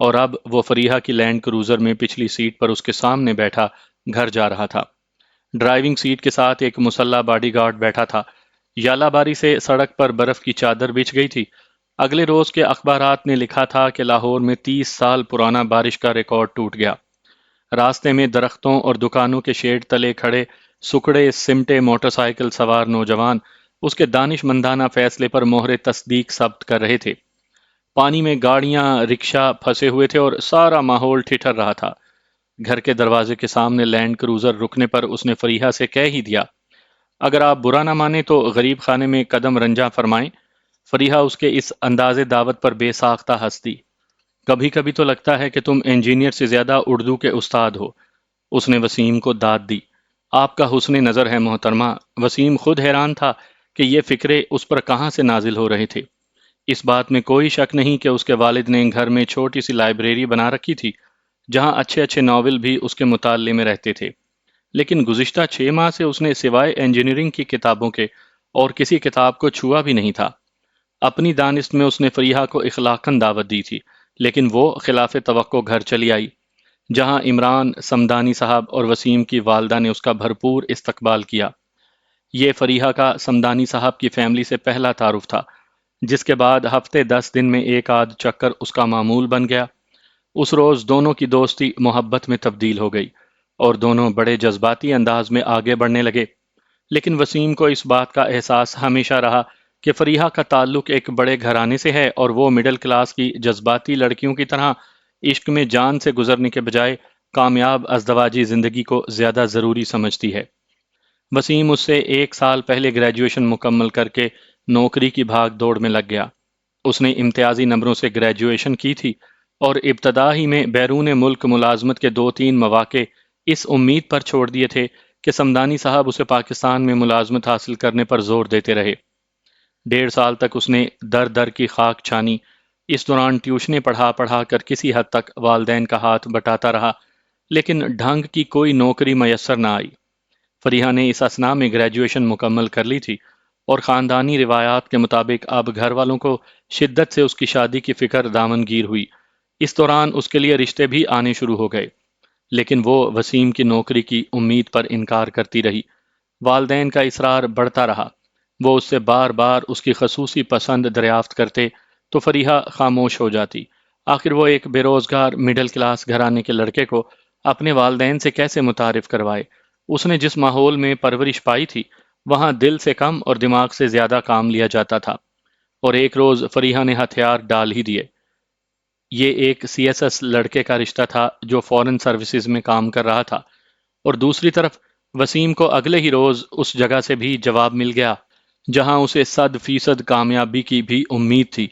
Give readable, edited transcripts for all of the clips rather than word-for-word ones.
اور اب وہ فریحہ کی لینڈ کروزر میں پچھلی سیٹ پر اس کے سامنے بیٹھا گھر جا رہا تھا۔ ڈرائیونگ سیٹ کے ساتھ ایک مسلح باڈی گارڈ بیٹھا تھا۔ یالہ باری سے سڑک پر برف کی چادر بچھ گئی تھی۔ اگلے روز کے اخبارات نے لکھا تھا کہ لاہور میں 30 سال پرانا بارش کا ریکارڈ ٹوٹ گیا۔ راستے میں درختوں اور دکانوں کے شیڈ تلے کھڑے سکڑے سمٹے موٹر سائیکل سوار نوجوان اس کے دانش مندانہ فیصلے پر مہر تصدیق ثبت کر رہے تھے۔ پانی میں گاڑیاں رکشا پھنسے ہوئے تھے اور سارا ماحول ٹھٹر رہا تھا۔ گھر کے دروازے کے سامنے لینڈ کروزر رکنے پر اس نے فریحہ سے کہہ ہی دیا، اگر آپ برا نہ مانیں تو غریب خانے میں قدم رنجاں فرمائیں۔ فریحہ اس کے اس انداز دعوت پر بے ساختہ ہنس دی۔ کبھی کبھی تو لگتا ہے کہ تم انجینئر سے زیادہ اردو کے استاد ہو، اس نے وسیم کو داد دی۔ آپ کا حسن نظر ہے محترمہ۔ وسیم خود حیران تھا کہ یہ فکرے اس پر کہاں سے نازل ہو رہے تھے۔ اس بات میں کوئی شک نہیں کہ اس کے والد نے گھر میں چھوٹی سی لائبریری بنا رکھی تھی، جہاں اچھے اچھے ناول بھی اس کے مطالعے میں رہتے تھے۔ لیکن گزشتہ 6 ماہ سے اس نے سوائے انجینئرنگ کی کتابوں کے اور کسی کتاب کو چھوا بھی نہیں تھا۔ اپنی دانست میں اس نے فریحہ کو اخلاقاً دعوت دی تھی، لیکن وہ خلاف توقع گھر چلی آئی، جہاں عمران سمدانی صاحب اور وسیم کی والدہ نے اس کا بھرپور استقبال کیا۔ یہ فریحہ کا سمدانی صاحب کی فیملی سے پہلا تعارف تھا، جس کے بعد ہفتے 10 دن میں ایک آدھ چکر اس کا معمول بن گیا۔ اس روز دونوں کی دوستی محبت میں تبدیل ہو گئی اور دونوں بڑے جذباتی انداز میں آگے بڑھنے لگے۔ لیکن وسیم کو اس بات کا احساس ہمیشہ رہا کہ فریحہ کا تعلق ایک بڑے گھرانے سے ہے اور وہ مڈل کلاس کی جذباتی لڑکیوں کی طرح عشق میں جان سے گزرنے کے بجائے کامیاب ازدواجی زندگی کو زیادہ ضروری سمجھتی ہے۔ وسیم اس سے 1 سال پہلے گریجویشن مکمل کر کے نوکری کی بھاگ دوڑ میں لگ گیا۔ اس نے امتیازی نمبروں سے گریجویشن کی تھی اور ابتدا ہی میں بیرون ملک ملازمت کے 2-3 مواقع اس امید پر چھوڑ دیے تھے کہ سمدانی صاحب اسے پاکستان میں ملازمت حاصل کرنے پر زور دیتے رہے۔ 1.5 سال تک اس نے در در کی خاک چھانی۔ اس دوران ٹیوشنیں پڑھا پڑھا کر کسی حد تک والدین کا ہاتھ بٹاتا رہا، لیکن ڈھنگ کی کوئی نوکری میسر نہ آئی۔ فریحہ نے اس اثناء میں گریجویشن مکمل کر لی تھی اور خاندانی روایات کے مطابق اب گھر والوں کو شدت سے اس کی شادی کی فکر دامنگیر ہوئی۔ اس دوران اس کے لیے رشتے بھی آنے شروع ہو گئے، لیکن وہ وسیم کی نوکری کی امید پر انکار کرتی رہی۔ والدین کا اصرار بڑھتا رہا۔ وہ اس سے بار بار اس کی خصوصی پسند دریافت کرتے تو فریحہ خاموش ہو جاتی۔ آخر وہ ایک بے روزگار مڈل کلاس گھرانے کے لڑکے کو اپنے والدین سے کیسے متعارف کروائے؟ اس نے جس ماحول میں پرورش پائی تھی، وہاں دل سے کم اور دماغ سے زیادہ کام لیا جاتا تھا، اور ایک روز فریحہ نے ہتھیار ڈال ہی دیے۔ یہ ایک CSS لڑکے کا رشتہ تھا جو فورن سروسز میں کام کر رہا تھا، اور دوسری طرف وسیم کو اگلے ہی روز اس جگہ سے بھی جواب مل گیا جہاں اسے 100% کامیابی کی بھی امید تھی۔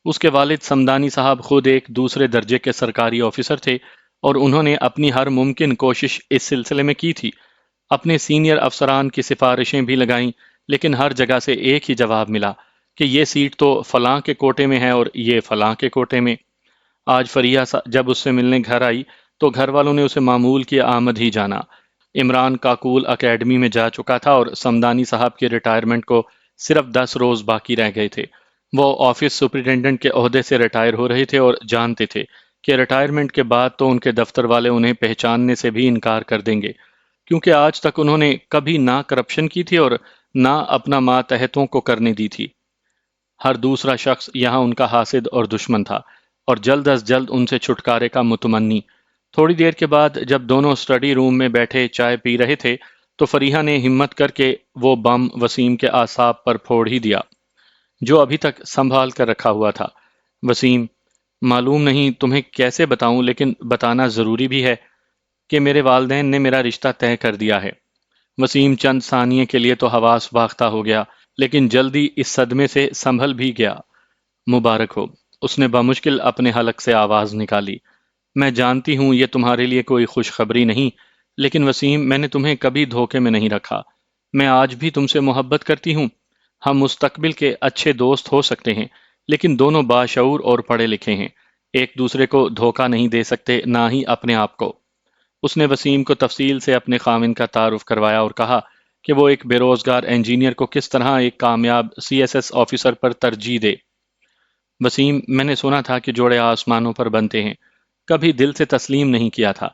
اس کے والد سمدانی صاحب خود ایک دوسرے درجے کے سرکاری آفیسر تھے اور انہوں نے اپنی ہر ممکن کوشش اس سلسلے میں کی تھی۔ اپنے سینئر افسران کی سفارشیں بھی لگائیں، لیکن ہر جگہ سے ایک ہی جواب ملا کہ یہ سیٹ تو فلاں کے کوٹے میں ہے اور یہ فلاں کے کوٹے میں۔ آج فریحہ جب اس سے ملنے گھر آئی تو گھر والوں نے اسے معمول کی آمد ہی جانا۔ عمران کاکول اکیڈمی میں جا چکا تھا اور سمدانی صاحب کے ریٹائرمنٹ کو صرف 10 روز باقی رہ گئے تھے۔ وہ آفس سپرنٹینڈنٹ کے عہدے سے ریٹائر ہو رہے تھے اور جانتے تھے کہ ریٹائرمنٹ کے بعد تو ان کے دفتر والے انہیں پہچاننے سے بھی انکار کر دیں گے، کیونکہ آج تک انہوں نے کبھی نہ کرپشن کی تھی اور نہ اپنا ماتحتوں کو کرنے دی تھی۔ ہر دوسرا شخص یہاں ان کا حاسد اور دشمن تھا اور جلد از جلد ان سے چھٹکارے کا متمنی۔ تھوڑی دیر کے بعد جب دونوں اسٹڈی روم میں بیٹھے چائے پی رہے تھے تو فریحہ نے ہمت کر کے وہ بم وسیم کے اعصاب پر پھوڑ ہی دیا جو ابھی تک سنبھال کر رکھا ہوا تھا۔ وسیم، معلوم نہیں تمہیں کیسے بتاؤں، لیکن بتانا ضروری بھی ہے کہ میرے والدین نے میرا رشتہ طے کر دیا ہے۔ وسیم چند ثانیے کے لیے تو حواس باختہ ہو گیا، لیکن جلدی اس صدمے سے سنبھل بھی گیا۔ مبارک ہو، اس نے بمشکل اپنے حلق سے آواز نکالی۔ میں جانتی ہوں یہ تمہارے لیے کوئی خوشخبری نہیں، لیکن وسیم، میں نے تمہیں کبھی دھوکے میں نہیں رکھا۔ میں آج بھی تم سے محبت کرتی ہوں۔ ہم مستقبل کے اچھے دوست ہو سکتے ہیں، لیکن دونوں باشعور اور پڑھے لکھے ہیں، ایک دوسرے کو دھوکہ نہیں دے سکتے، نہ ہی اپنے آپ کو۔ اس نے وسیم کو تفصیل سے اپنے خاوند کا تعارف کروایا اور کہا کہ وہ ایک بے روزگار انجینئر کو کس طرح ایک کامیاب CSS آفیسر پر ترجیح دے۔ وسیم، میں نے سنا تھا کہ جوڑے آسمانوں پر بنتے ہیں، کبھی دل سے تسلیم نہیں کیا تھا۔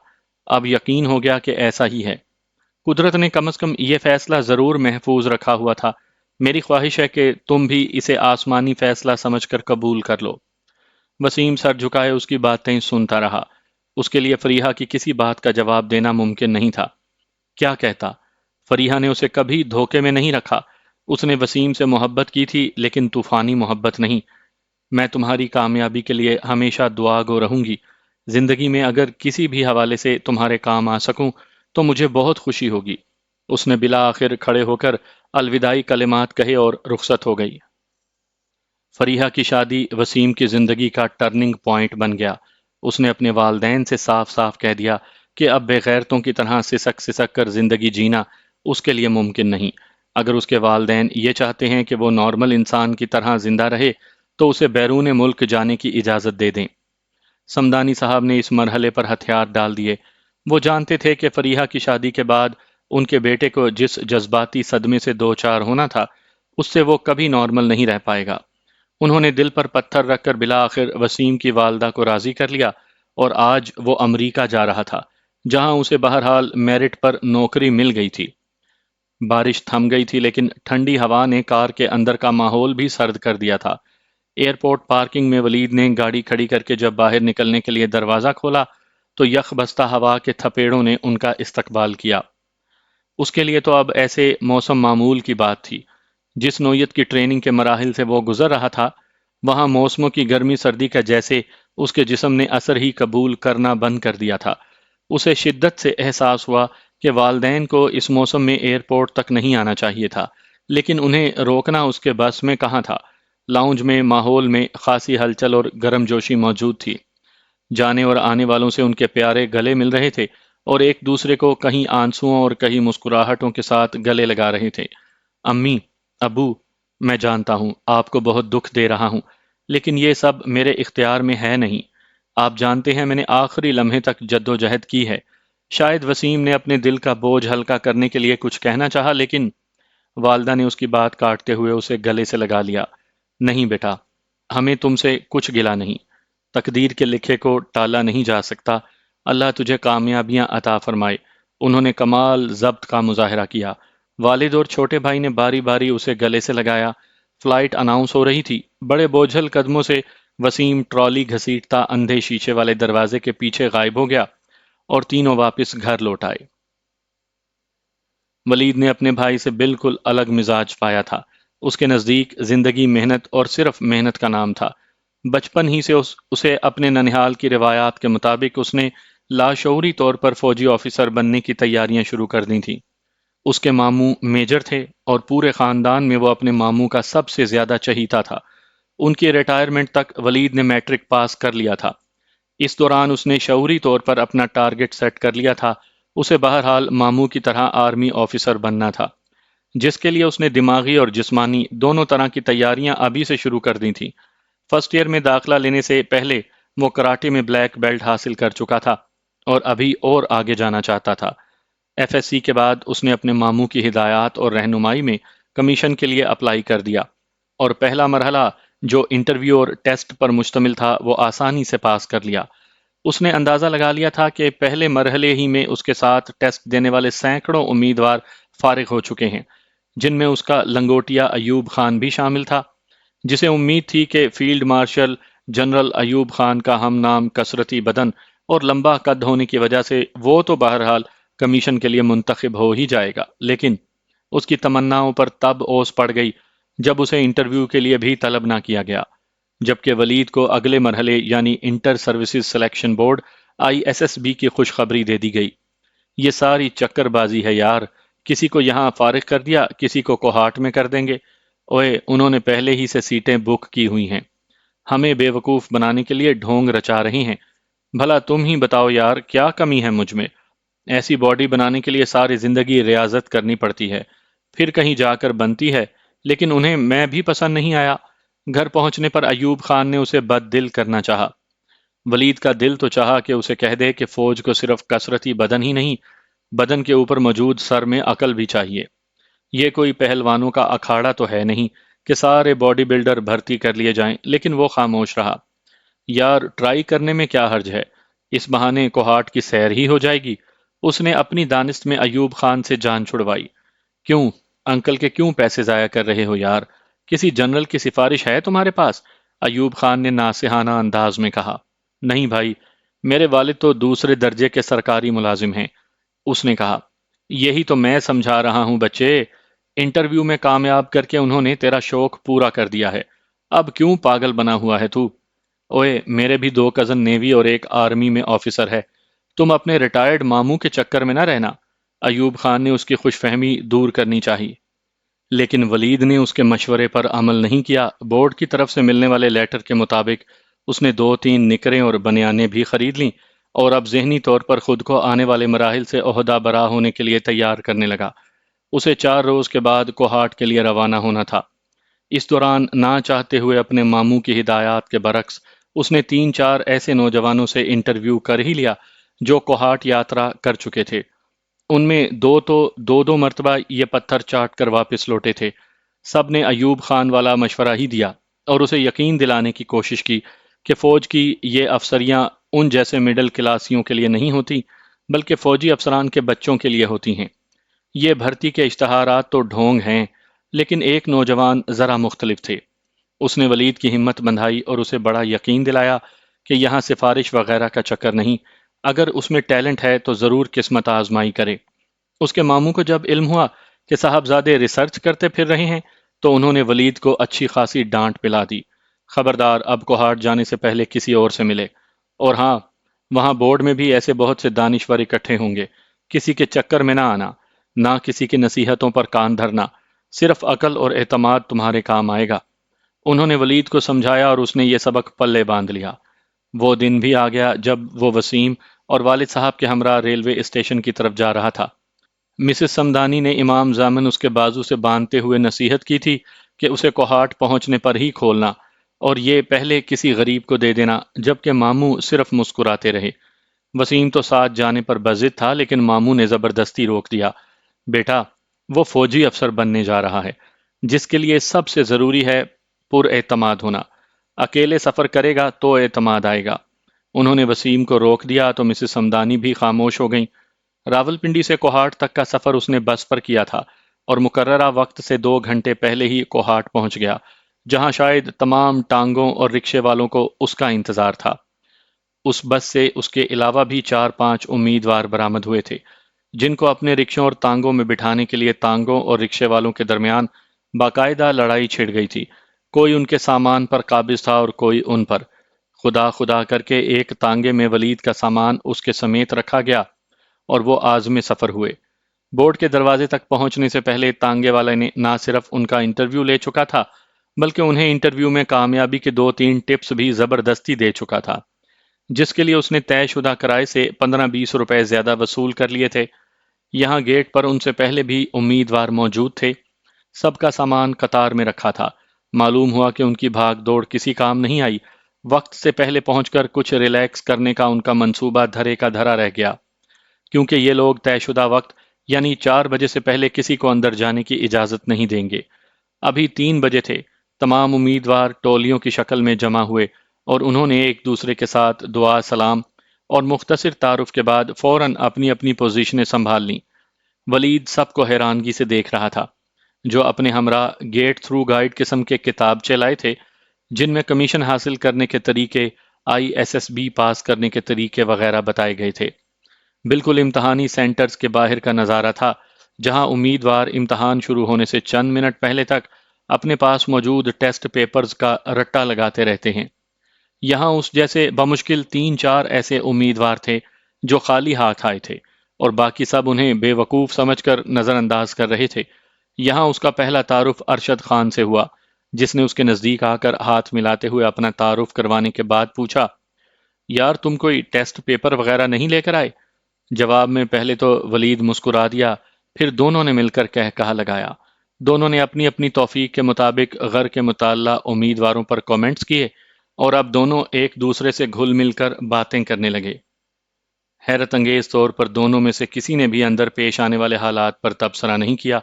اب یقین ہو گیا کہ ایسا ہی ہے۔ قدرت نے کم از کم یہ فیصلہ ضرور محفوظ رکھا ہوا تھا۔ میری خواہش ہے کہ تم بھی اسے آسمانی فیصلہ سمجھ کر قبول کر لو۔ وسیم سر جھکائے اس کی باتیں سنتا رہا۔ اس کے لیے فریحہ کی کسی بات کا جواب دینا ممکن نہیں تھا۔ کیا کہتا؟ فریحہ نے اسے کبھی دھوکے میں نہیں رکھا۔ اس نے وسیم سے محبت کی تھی، لیکن طوفانی محبت نہیں۔ میں تمہاری کامیابی کے لیے ہمیشہ دعا گو رہوں گی۔ زندگی میں اگر کسی بھی حوالے سے تمہارے کام آ سکوں تو مجھے بہت خوشی ہوگی۔ اس نے بالآخر کھڑے ہو کر الوداعی کلمات کہے اور رخصت ہو گئی۔ فریحہ کی شادی وسیم کی زندگی کا ٹرننگ پوائنٹ بن گیا۔ اس نے اپنے والدین سے صاف صاف کہہ دیا کہ اب بے غیرتوں کی طرح سسک سسک کر زندگی جینا اس کے لیے ممکن نہیں۔ اگر اس کے والدین یہ چاہتے ہیں کہ وہ نارمل انسان کی طرح زندہ رہے تو اسے بیرون ملک جانے کی اجازت دے دیں۔ سمدانی صاحب نے اس مرحلے پر ہتھیار ڈال دیے۔ وہ جانتے تھے کہ فریحہ کی شادی کے بعد ان کے بیٹے کو جس جذباتی صدمے سے دوچار ہونا تھا، اس سے وہ کبھی نارمل نہیں رہ پائے گا۔ انہوں نے دل پر پتھر رکھ کر بالآخر وسیم کی والدہ کو راضی کر لیا، اور آج وہ امریکہ جا رہا تھا، جہاں اسے بہرحال میرٹ پر نوکری مل گئی تھی۔ بارش تھم گئی تھی، لیکن ٹھنڈی ہوا نے کار کے اندر کا ماحول بھی سرد کر دیا تھا۔ ایئرپورٹ پارکنگ میں ولید نے گاڑی کھڑی کر کے جب باہر نکلنے کے لیے دروازہ کھولا تو یخ بستہ ہوا کے تھپیڑوں نے ان کا استقبال کیا۔ اس کے لیے تو اب ایسے موسم معمول کی بات تھی۔ جس نوعیت کی ٹریننگ کے مراحل سے وہ گزر رہا تھا، وہاں موسموں کی گرمی سردی کا جیسے اس کے جسم نے اثر ہی قبول کرنا بند کر دیا تھا۔ اسے شدت سے احساس ہوا کہ والدین کو اس موسم میں ایئرپورٹ تک نہیں آنا چاہیے تھا، لیکن انہیں روکنا اس کے بس میں کہاں تھا۔ لاؤنج میں ماحول میں خاصی ہلچل اور گرم جوشی موجود تھی۔ جانے اور آنے والوں سے ان کے پیارے گلے مل رہے تھے، اور ایک دوسرے کو کہیں آنسوؤں اور کہیں مسکراہٹوں کے ساتھ گلے لگا رہے تھے۔ امی، ابو، میں جانتا ہوں آپ کو بہت دکھ دے رہا ہوں، لیکن یہ سب میرے اختیار میں ہے نہیں۔ آپ جانتے ہیں میں نے آخری لمحے تک جد و جہد کی ہے۔ شاید وسیم نے اپنے دل کا بوجھ ہلکا کرنے کے لیے کچھ کہنا چاہا، لیکن والدہ نے اس کی بات کاٹتے ہوئے اسے گلے سے لگا لیا۔ نہیں بیٹا، ہمیں تم سے کچھ گلہ نہیں۔ تقدیر کے لکھے کو ٹالا نہیں جا سکتا۔ اللہ تجھے کامیابیاں عطا فرمائے۔ انہوں نے کمال ضبط کا مظاہرہ کیا۔ والد اور چھوٹے بھائی نے باری باری اسے گلے سے لگایا۔ فلائٹ اناؤنس ہو رہی تھی۔ بڑے بوجھل قدموں سے وسیم ٹرالی گھسیٹتا اندھے شیشے والے دروازے کے پیچھے غائب ہو گیا، اور تینوں واپس گھر لوٹ آئے۔ ولید نے اپنے بھائی سے بالکل الگ مزاج پایا تھا۔ اس کے نزدیک زندگی محنت اور صرف محنت کا نام تھا۔ بچپن ہی سے اسے اپنے ننھیال کی روایات کے مطابق اس نے لاشعوری طور پر فوجی آفیسر بننے کی تیاریاں شروع کر دی تھیں۔ اس کے ماموں میجر تھے، اور پورے خاندان میں وہ اپنے ماموں کا سب سے زیادہ چہیتا تھا۔ ان کی ریٹائرمنٹ تک ولید نے میٹرک پاس کر لیا تھا۔ اس دوران اس نے شعوری طور پر اپنا ٹارگٹ سیٹ کر لیا تھا۔ اسے بہرحال ماموں کی طرح آرمی آفیسر بننا تھا، جس کے لیے اس نے دماغی اور جسمانی دونوں طرح کی تیاریاں ابھی سے شروع کر دی تھیں۔ فرسٹ ایئر میں داخلہ لینے سے پہلے وہ کراٹے میں بلیک بیلٹ حاصل کر چکا تھا، اور ابھی اور آگے جانا چاہتا تھا۔ ایف ایس سی کے بعد اس نے اپنے ماموں کی ہدایات اور رہنمائی میں کمیشن کے لیے اپلائی کر دیا، اور پہلا مرحلہ جو انٹرویو اور ٹیسٹ پر مشتمل تھا وہ آسانی سے پاس کر لیا۔ اس نے اندازہ لگا لیا تھا کہ پہلے مرحلے ہی میں اس کے ساتھ ٹیسٹ دینے والے سینکڑوں امیدوار فارغ ہو چکے ہیں، جن میں اس کا لنگوٹیا ایوب خان بھی شامل تھا، جسے امید تھی کہ field marshal general Ayub Khan کا ہم نام کثرتی بدن اور لمبا قد ہونے کی وجہ سے وہ تو بہرحال کمیشن کے لیے منتخب ہو ہی جائے گا، لیکن اس کی تمناؤں پر تب اوس پڑ گئی جب اسے انٹرویو کے لیے بھی طلب نہ کیا گیا، جبکہ ولید کو اگلے مرحلے یعنی inter services selection board ISSB کی خوشخبری دے دی گئی۔ یہ ساری چکر بازی ہے یار، کسی کو یہاں فارغ کر دیا، کسی کو کوہاٹ میں کر دیں گے۔ اوئے، انہوں نے پہلے ہی سے سیٹیں بک کی ہوئی ہیں، ہمیں بے وقوف بنانے کے لیے ڈھونگ رچا رہے ہیں۔ بھلا تم ہی بتاؤ یار، کیا کمی ہے مجھ میں؟ ایسی باڈی بنانے کے لیے ساری زندگی ریاضت کرنی پڑتی ہے، پھر کہیں جا کر بنتی ہے، لیکن انہیں میں بھی پسند نہیں آیا۔ گھر پہنچنے پر ایوب خان نے اسے بد دل کرنا چاہا۔ ولید کا دل تو چاہا کہ اسے کہہ دے کہ فوج کو صرف کثرتی بدن ہی نہیں، بدن کے اوپر موجود سر میں عقل بھی چاہیے۔ یہ کوئی پہلوانوں کا اکھاڑا تو ہے نہیں کہ سارے باڈی بلڈر بھرتی کر لیے جائیں، لیکن وہ خاموش رہا۔ یار، ٹرائی کرنے میں کیا حرج ہے؟ اس بہانے کوہاٹ کی سیر ہی ہو جائے گی۔ اس نے اپنی دانست میں ایوب خان سے جان چھڑوائی۔ کیوں انکل کے کیوں پیسے ضائع کر رہے ہو یار؟ کسی جنرل کی سفارش ہے تمہارے پاس؟ ایوب خان نے ناصحانہ انداز میں کہا۔ نہیں بھائی، میرے والد تو دوسرے درجے کے سرکاری ملازم ہیں، اس نے کہا۔ یہی تو میں سمجھا رہا ہوں بچے، انٹرویو میں کامیاب کر کے انہوں نے تیرا شوق پورا کر دیا ہے، اب کیوں پاگل بنا ہوا ہے تو؟ اوئے میرے بھی دو کزن نیوی اور ایک آرمی میں آفیسر ہے، تم اپنے ریٹائرڈ ماموں کے چکر میں نہ رہنا۔ ایوب خان نے اس کی خوش فہمی دور کرنی چاہی، لیکن ولید نے اس کے مشورے پر عمل نہیں کیا۔ بورڈ کی طرف سے ملنے والے لیٹر کے مطابق اس نے 2-3 نکریں اور بنیانیں بھی خرید لیں اور اب ذہنی طور پر خود کو آنے والے مراحل سے عہدہ برا ہونے کے لیے تیار کرنے لگا۔ اسے 4 روز کے بعد کوہاٹ کے لیے روانہ ہونا تھا۔ اس دوران نہ چاہتے ہوئے اپنے ماموں کی ہدایات کے برعکس اس نے 3-4 ایسے نوجوانوں سے انٹرویو کر ہی لیا جو کوہاٹ یاترا کر چکے تھے۔ ان میں دو تو 2 مرتبہ یہ پتھر چاٹ کر واپس لوٹے تھے۔ سب نے ایوب خان والا مشورہ ہی دیا اور اسے یقین دلانے کی کوشش کی کہ فوج کی یہ افسریاں ان جیسے مڈل کلاسیوں کے لیے نہیں ہوتی، بلکہ فوجی افسران کے بچوں کے لیے ہوتی ہیں۔ یہ بھرتی کے اشتہارات تو ڈھونگ ہیں، لیکن ایک نوجوان ذرا مختلف تھے۔ اس نے ولید کی ہمت بندھائی اور اسے بڑا یقین دلایا کہ یہاں سفارش وغیرہ کا چکر نہیں، اگر اس میں ٹیلنٹ ہے تو ضرور قسمت آزمائی کرے۔ اس کے ماموں کو جب علم ہوا کہ صاحبزادے ریسرچ کرتے پھر رہے ہیں تو انہوں نے ولید کو اچھی خاصی ڈانٹ پلا دی۔ خبردار اب کوہاٹ جانے سے پہلے کسی اور سے ملے، اور ہاں، وہاں بورڈ میں بھی ایسے بہت سے دانشور اکٹھے ہوں گے، کسی کے چکر میں نہ آنا، نہ کسی کی نصیحتوں پر کان دھرنا، صرف عقل اور اعتماد تمہارے کام آئے گا۔ انہوں نے ولید کو سمجھایا اور اس نے یہ سبق پلے باندھ لیا۔ وہ دن بھی آ گیا جب وہ وسیم اور والد صاحب کے ہمراہ ریلوے اسٹیشن کی طرف جا رہا تھا۔ مسز سمدانی نے امام ضامن اس کے بازو سے باندھتے ہوئے نصیحت کی تھی کہ اسے کوہاٹ پہنچنے پر ہی کھولنا اور یہ پہلے کسی غریب کو دے دینا، جبکہ ماموں صرف مسکراتے رہے۔ وسیم تو ساتھ جانے پر بضد تھا، لیکن ماموں نے زبردستی روک دیا۔ بیٹا، وہ فوجی افسر بننے جا رہا ہے، جس کے لیے سب سے ضروری ہے پر اعتماد ہونا۔ اکیلے سفر کرے گا تو اعتماد آئے گا۔ انہوں نے وسیم کو روک دیا تو مسز سمدانی بھی خاموش ہو گئیں۔ راولپنڈی سے کوہاٹ تک کا سفر اس نے بس پر کیا تھا اور مقررہ وقت سے 2 گھنٹے پہلے ہی کوہاٹ پہنچ گیا، جہاں شاید تمام ٹانگوں اور رکشے والوں کو اس کا انتظار تھا۔ اس بس سے اس کے علاوہ بھی 4-5 امیدوار برآمد ہوئے تھے، جن کو اپنے رکشوں اور تانگوں میں بٹھانے کے لیے تانگوں اور رکشے والوں کے درمیان باقاعدہ لڑائی چھڑ گئی تھی۔ کوئی ان کے سامان پر قابض تھا اور کوئی ان پر۔ خدا خدا کر کے ایک تانگے میں ولید کا سامان اس کے سمیت رکھا گیا اور وہ عازم سفر ہوئے۔ بورڈ کے دروازے تک پہنچنے سے پہلے تانگے والے نے نہ صرف ان کا انٹرویو لے چکا تھا، بلکہ انہیں انٹرویو میں کامیابی کے 2-3 ٹپس بھی زبردستی دے چکا تھا، جس کے لیے اس نے طے شدہ کرائے سے 15-20 روپے زیادہ وصول کر لیے تھے۔ یہاں گیٹ پر ان سے پہلے بھی امیدوار موجود تھے۔ سب کا سامان قطار میں رکھا تھا۔ معلوم ہوا کہ ان کی بھاگ دوڑ کسی کام نہیں آئی۔ وقت سے پہلے پہنچ کر کچھ ریلیکس کرنے کا ان کا منصوبہ دھرے کا دھرا رہ گیا، کیونکہ یہ لوگ طے شدہ وقت یعنی 4 بجے سے پہلے کسی کو اندر جانے کی اجازت نہیں دیں گے۔ ابھی 3 بجے تھے۔ تمام امیدوار ٹولیوں کی شکل میں جمع ہوئے اور انہوں نے ایک دوسرے کے ساتھ دعا سلام اور مختصر تعارف کے بعد فوراً اپنی اپنی پوزیشنیں سنبھال لیں۔ ولید سب کو حیرانگی سے دیکھ رہا تھا، جو اپنے ہمراہ گیٹ تھرو گائیڈ قسم کے کتابچے لائے تھے، جن میں کمیشن حاصل کرنے کے طریقے، ISSB پاس کرنے کے طریقے وغیرہ بتائے گئے تھے۔ بالکل امتحانی سینٹرز کے باہر کا نظارہ تھا، جہاں امیدوار امتحان شروع ہونے سے چند منٹ پہلے تک اپنے پاس موجود ٹیسٹ پیپرز کا رٹا لگاتے رہتے ہیں۔ یہاں اس جیسے بمشکل 3-4 ایسے امیدوار تھے جو خالی ہاتھ آئے تھے اور باقی سب انہیں بے وقوف سمجھ کر نظر انداز کر رہے تھے۔ یہاں اس کا پہلا تعارف ارشد خان سے ہوا، جس نے اس کے نزدیک آ کر ہاتھ ملاتے ہوئے اپنا تعارف کروانے کے بعد پوچھا، یار تم کوئی ٹیسٹ پیپر وغیرہ نہیں لے کر آئے؟ جواب میں پہلے تو ولید مسکرا دیا، پھر دونوں نے مل کر کہا لگایا۔ دونوں نے اپنی اپنی توفیق کے مطابق غر کے مطالعہ امیدواروں پر کامنٹس کیے اور اب دونوں ایک دوسرے سے گھل مل کر باتیں کرنے لگے۔ حیرت انگیز طور پر دونوں میں سے کسی نے بھی اندر پیش آنے والے حالات پر تبصرہ نہیں کیا۔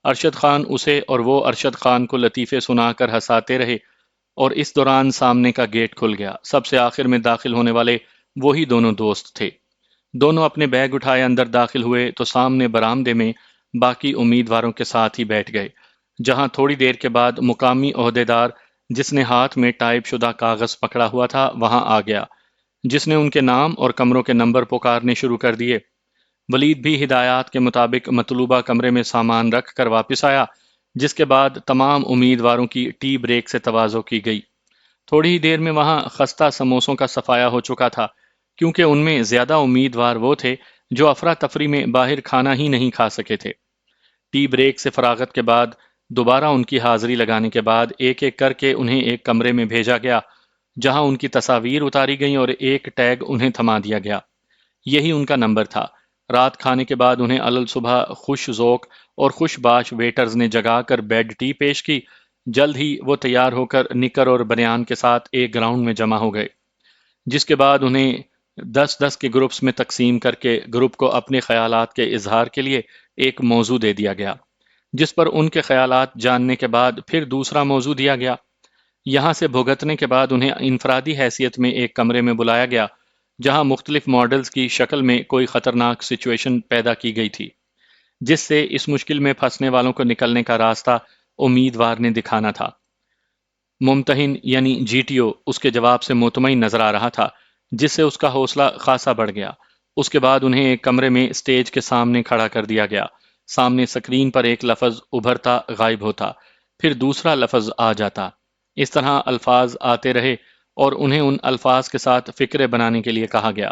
ارشد خان اسے اور وہ ارشد خان کو لطیفے سنا کر ہنساتے رہے، اور اس دوران سامنے کا گیٹ کھل گیا۔ سب سے آخر میں داخل ہونے والے وہی دونوں دوست تھے۔ دونوں اپنے بیگ اٹھائے اندر داخل ہوئے تو سامنے برآمدے میں باقی امیدواروں کے ساتھ ہی بیٹھ گئے، جہاں تھوڑی دیر کے بعد مقامی عہدیدار جس نے ہاتھ میں ٹائپ شدہ کاغذ پکڑا ہوا تھا وہاں آ گیا، جس نے ان کے نام اور کمروں کے نمبر پکارنے شروع کر دیے۔ ولید بھی ہدایات کے مطابق مطلوبہ کمرے میں سامان رکھ کر واپس آیا، جس کے بعد تمام امیدواروں کی ٹی بریک سے تواضع کی گئی۔ تھوڑی ہی دیر میں وہاں خستہ سموسوں کا صفایا ہو چکا تھا، کیونکہ ان میں زیادہ امیدوار وہ تھے جو افراتفری میں باہر کھانا ہی نہیں کھا سکے تھے۔ ٹی بریک سے فراغت کے بعد دوبارہ ان کی حاضری لگانے کے بعد ایک ایک کر کے انہیں ایک کمرے میں بھیجا گیا، جہاں ان کی تصاویر اتاری گئیں اور ایک ٹیگ انہیں تھما دیا گیا۔ یہی ان کا نمبر تھا۔ رات کھانے کے بعد انہیں علل صبح خوش ذوق اور خوش باش ویٹرز نے جگا کر بیڈ ٹی پیش کی۔ جلد ہی وہ تیار ہو کر نکر اور بنیان کے ساتھ ایک گراؤنڈ میں جمع ہو گئے، جس کے بعد انہیں 10 10 کے گروپس میں تقسیم کر کے گروپ کو اپنے خیالات کے اظہار کے لیے ایک موضوع دے دیا گیا، جس پر ان کے خیالات جاننے کے بعد پھر دوسرا موضوع دیا گیا۔ یہاں سے بھگتنے کے بعد انہیں انفرادی حیثیت میں ایک کمرے میں بلایا گیا، جہاں مختلف ماڈلز کی شکل میں کوئی خطرناک سچویشن پیدا کی گئی تھی، جس سے اس مشکل میں پھنسنے والوں کو نکلنے کا راستہ امیدوار نے دکھانا تھا۔ ممتحن یعنی جی ٹی او اس کے جواب سے مطمئن نظر آ رہا تھا، جس سے اس کا حوصلہ خاصا بڑھ گیا۔ اس کے بعد انہیں ایک کمرے میں اسٹیج کے سامنے کھڑا کر دیا گیا۔ سامنے سکرین پر ایک لفظ ابھرتا غائب ہوتا، پھر دوسرا لفظ آ جاتا۔ اس طرح الفاظ آتے رہے اور انہیں ان الفاظ کے ساتھ فکرے بنانے کے لیے کہا گیا۔